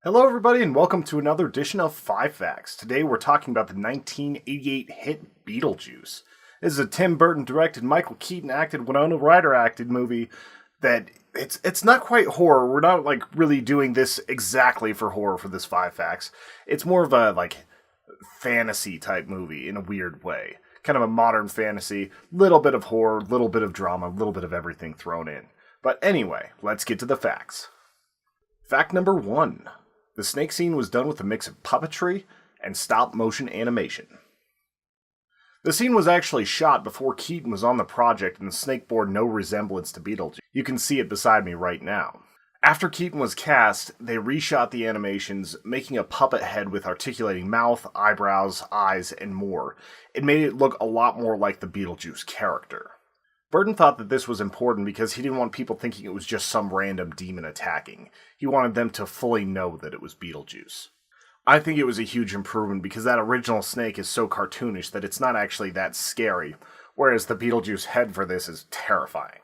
Hello, everybody, and welcome to another edition of 5 Facts. Today we're talking about the 1988 hit Beetlejuice. This is a Tim Burton directed, Michael Keaton acted, Winona Ryder acted movie that it's not quite horror. We're not really doing this exactly for horror for this 5 Facts. It's more of a fantasy type movie in a weird way. Kind of a modern fantasy, little bit of horror, little bit of drama, little bit of everything thrown in. But anyway, let's get to the facts. Fact number 1. The snake scene was done with a mix of puppetry and stop-motion animation. The scene was actually shot before Keaton was on the project, and the snake bore no resemblance to Beetlejuice. You can see it beside me right now. After Keaton was cast, they reshot the animations, making a puppet head with articulating mouth, eyebrows, eyes, and more. It made it look a lot more like the Beetlejuice character. Burton thought that this was important because he didn't want people thinking it was just some random demon attacking. He wanted them to fully know that it was Beetlejuice. I think it was a huge improvement because that original snake is so cartoonish that it's not actually that scary, whereas the Beetlejuice head for this is terrifying.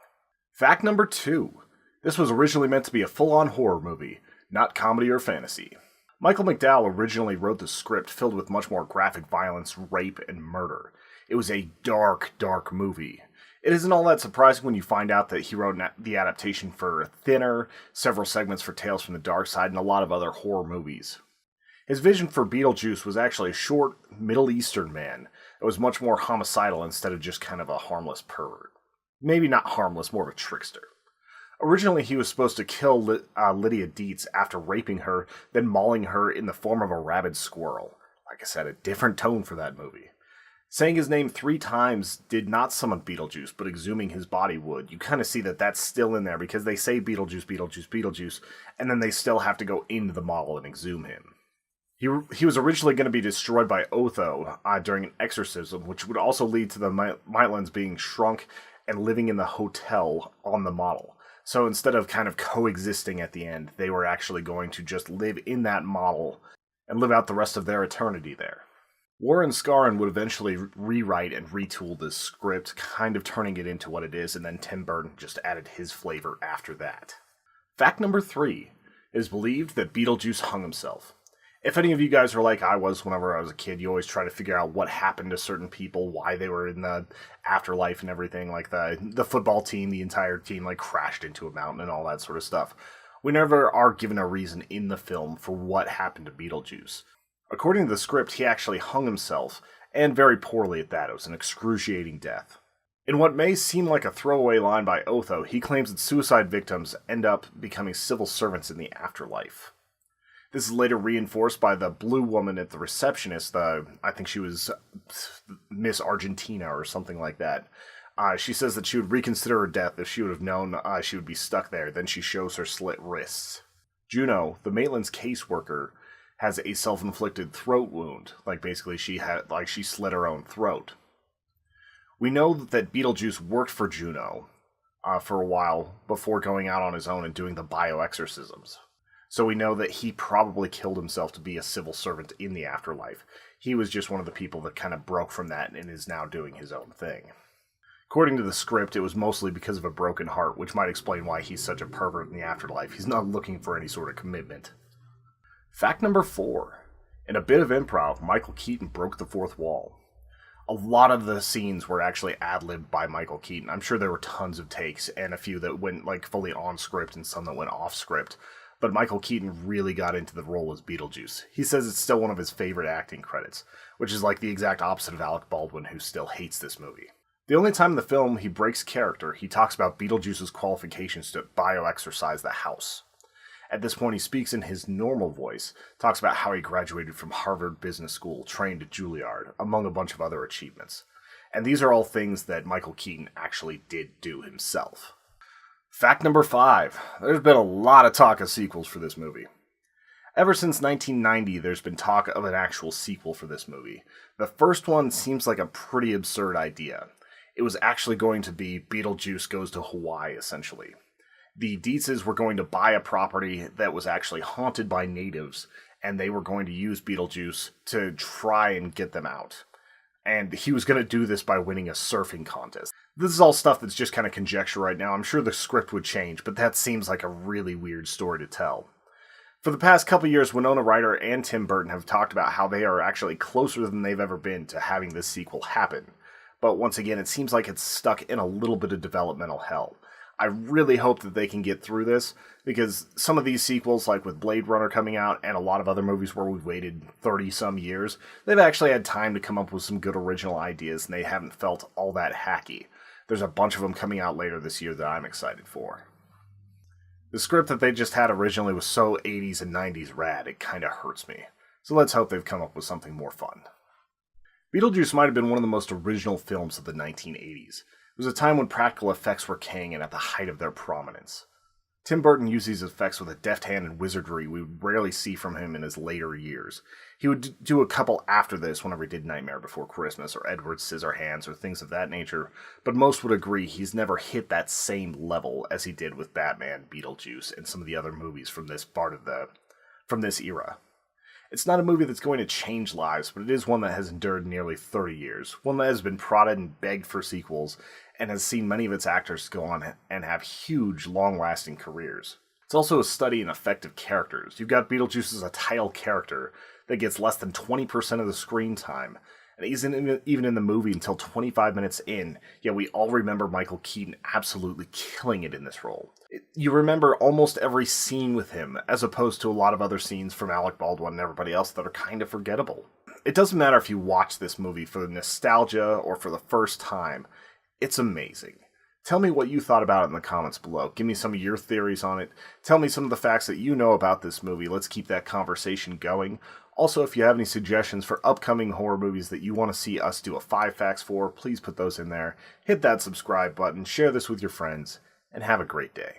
Fact number 2. This was originally meant to be a full-on horror movie, not comedy or fantasy. Michael McDowell originally wrote the script filled with much more graphic violence, rape, and murder. It was a dark, dark movie. It isn't all that surprising when you find out that he wrote the adaptation for Thinner, several segments for Tales from the Dark Side, and a lot of other horror movies. His vision for Beetlejuice was actually a short, Middle Eastern man that was much more homicidal instead of just kind of a harmless pervert. Maybe not harmless, more of a trickster. Originally, he was supposed to kill Lydia Dietz after raping her, then mauling her in the form of a rabid squirrel. Like I said, a different tone for that movie. Saying his name 3 times did not summon Beetlejuice, but exhuming his body would. You kind of see that that's still in there because they say Beetlejuice, Beetlejuice, Beetlejuice, and then they still have to go into the model and exhume him. He was originally going to be destroyed by Otho during an exorcism, which would also lead to the Maitlands being shrunk and living in the hotel on the model. So instead of kind of coexisting at the end, they were actually going to just live in that model and live out the rest of their eternity there. Warren Scarron would eventually rewrite and retool this script, kind of turning it into what it is, and then Tim Burton just added his flavor after that. Fact number 3. It is believed that Beetlejuice hung himself. If any of you guys are like I was whenever I was a kid, you always try to figure out what happened to certain people, why they were in the afterlife and everything, like the football team, the entire team crashed into a mountain and all that sort of stuff. We never are given a reason in the film for what happened to Beetlejuice. According to the script, he actually hung himself, and very poorly at that. It was an excruciating death. In what may seem like a throwaway line by Otho, he claims that suicide victims end up becoming civil servants in the afterlife. This is later reinforced by the blue woman at the receptionist. I think she was Miss Argentina or something like that. She says that she would reconsider her death if she would have known she would be stuck there. Then she shows her slit wrists. Juno, the Maitland's caseworker, has a self-inflicted throat wound. Basically she slit her own throat. We know that Beetlejuice worked for Juno for a while before going out on his own and doing the bioexorcisms. So we know that he probably killed himself to be a civil servant in the afterlife. He was just one of the people that kind of broke from that and is now doing his own thing. According to the script, it was mostly because of a broken heart, which might explain why he's such a pervert in the afterlife. He's not looking for any sort of commitment. Fact number 4. In a bit of improv, Michael Keaton broke the fourth wall. A lot of the scenes were actually ad-libbed by Michael Keaton. I'm sure there were tons of takes and a few that went fully on script and some that went off script. But Michael Keaton really got into the role as Beetlejuice. He says it's still one of his favorite acting credits, which is the exact opposite of Alec Baldwin, who still hates this movie. The only time in the film he breaks character, he talks about Beetlejuice's qualifications to bioexorcise the house. At this point, he speaks in his normal voice, talks about how he graduated from Harvard Business School, trained at Juilliard, among a bunch of other achievements. And these are all things that Michael Keaton actually did do himself. Fact number 5. There's been a lot of talk of sequels for this movie. Ever since 1990, there's been talk of an actual sequel for this movie. The first one seems like a pretty absurd idea. It was actually going to be Beetlejuice Goes to Hawaii, essentially. The Dietzes were going to buy a property that was actually haunted by natives, and they were going to use Beetlejuice to try and get them out. And he was going to do this by winning a surfing contest. This is all stuff that's just kind of conjecture right now. I'm sure the script would change, but that seems like a really weird story to tell. For the past couple years, Winona Ryder and Tim Burton have talked about how they are actually closer than they've ever been to having this sequel happen. But once again, it seems like it's stuck in a little bit of developmental hell. I really hope that they can get through this, because some of these sequels, like with Blade Runner coming out and a lot of other movies where we've waited 30-some years, they've actually had time to come up with some good original ideas, and they haven't felt all that hacky. There's a bunch of them coming out later this year that I'm excited for. The script that they just had originally was so 80s and 90s rad, it kinda hurts me. So let's hope they've come up with something more fun. Beetlejuice might have been one of the most original films of the 1980s. It was a time when practical effects were king and at the height of their prominence. Tim Burton used these effects with a deft hand and wizardry we would rarely see from him in his later years. He would do a couple after this whenever he did Nightmare Before Christmas or Edward Scissorhands or things of that nature, but most would agree he's never hit that same level as he did with Batman, Beetlejuice, and some of the other movies from this era. It's not a movie that's going to change lives, but it is one that has endured nearly 30 years, one that has been prodded and begged for sequels, and has seen many of its actors go on and have huge, long-lasting careers. It's also a study in effective characters. You've got Beetlejuice as a title character that gets less than 20% of the screen time, and he's even in the movie until 25 minutes in, yet we all remember Michael Keaton absolutely killing it in this role. You remember almost every scene with him, as opposed to a lot of other scenes from Alec Baldwin and everybody else that are kind of forgettable. It doesn't matter if you watch this movie for the nostalgia or for the first time. It's amazing. Tell me what you thought about it in the comments below. Give me some of your theories on it. Tell me some of the facts that you know about this movie. Let's keep that conversation going. Also, if you have any suggestions for upcoming horror movies that you want to see us do a 5 facts for, please put those in there. Hit that subscribe button, share this with your friends, and have a great day.